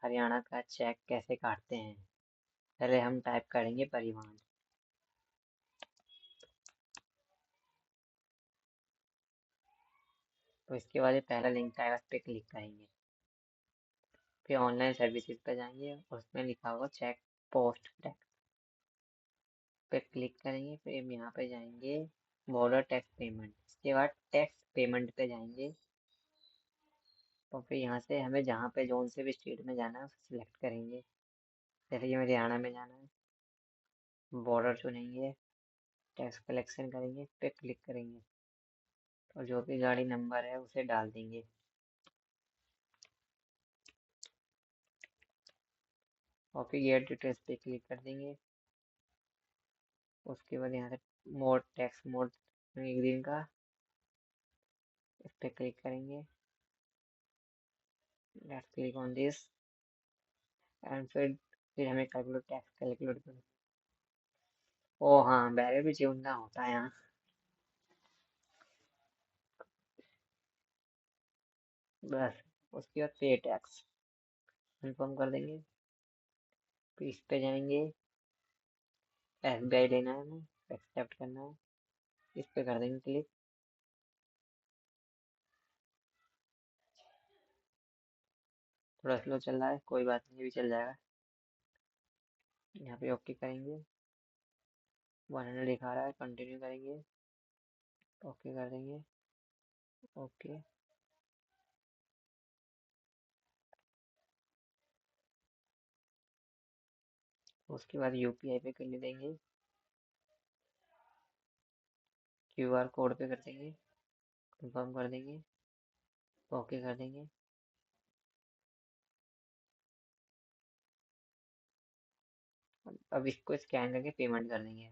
हरियाणा का चेक कैसे काटते हैं। पहले हम टाइप करेंगे परिवहन। तो इसके बाद ये पहला लिंक आएगा, उस पर क्लिक करेंगे। फिर ऑनलाइन सर्विसेज पे जाएंगे, उसमें लिखा होगा चेक पोस्ट टैक्स पे क्लिक करेंगे। फिर हम यहाँ पे जाएंगे बॉर्डर टैक्स पेमेंट। इसके बाद टैक्स पेमेंट पे जाएंगे और फिर यहाँ से हमें जहाँ पे जोन से भी स्टेट में जाना है उसे सिलेक्ट करेंगे। जैसे कि हमें हरियाणा में जाना है, बॉर्डर चुनेंगे, टैक्स कलेक्शन करेंगे, पे क्लिक करेंगे और जो भी गाड़ी नंबर है उसे डाल देंगे। और फिर गेट डिटेल्स पे क्लिक कर देंगे। उसके बाद यहाँ से मोड टैक्स मोड 1 दिन का, इस पे क्लिक करेंगे। Let's click on this and फिर हमें कैलकुलेट टैक्स कैलकुलेट करना। ओ हाँ, बैरियर भी चुनना होता है यहाँ। बस उसके बाद पे टैक्स कन्फर्म कर देंगे। फिर इस पे जाएंगे, SBI लेना है हमें, एक्सेप्ट करना है, इस पे कर देंगे क्लिक। थोड़ा स्लो चल रहा है, कोई बात नहीं, ये भी चल जाएगा। यहाँ पे ओके करेंगे, 100 दिखा रहा है, कंटिन्यू करेंगे, ओके कर देंगे, ओके। उसके बाद UPI पे कर देंगे, QR कोड पे कर देंगे, कंफर्म कर देंगे, ओके कर देंगे। अब इसको स्कैन करके पेमेंट कर देंगे।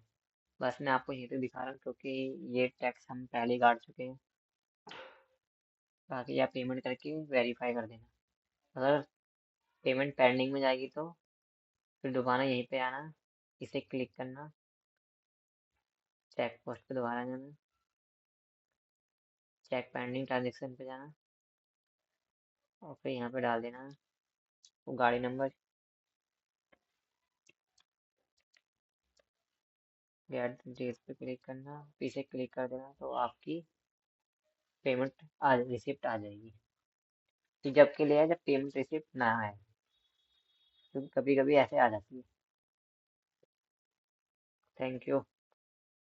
बस मैं आपको यहीं तक दिखा रहा हूँ क्योंकि ये टैक्स हम पहले ही काट चुके हैं। बाकी आप पेमेंट करके वेरीफाई कर देना। अगर पेमेंट पेंडिंग में जाएगी तो फिर दोबारा यहीं पे आना, इसे क्लिक करना, चेक पोस्ट पे दोबारा जाना, चेक पेंडिंग ट्रांजेक्शन पे जाना और फिर यहाँ पे डाल देना वो गाड़ी नंबर, गेट डिटेल्स पे क्लिक करना, इसे क्लिक कर देना तो आपकी पेमेंट रिसिप्ट आ जाएगी। तो जब के लिए है जब पेमेंट रिसिप्ट ना आए, क्योंकि कभी कभी ऐसे आ जाती है। Thank you.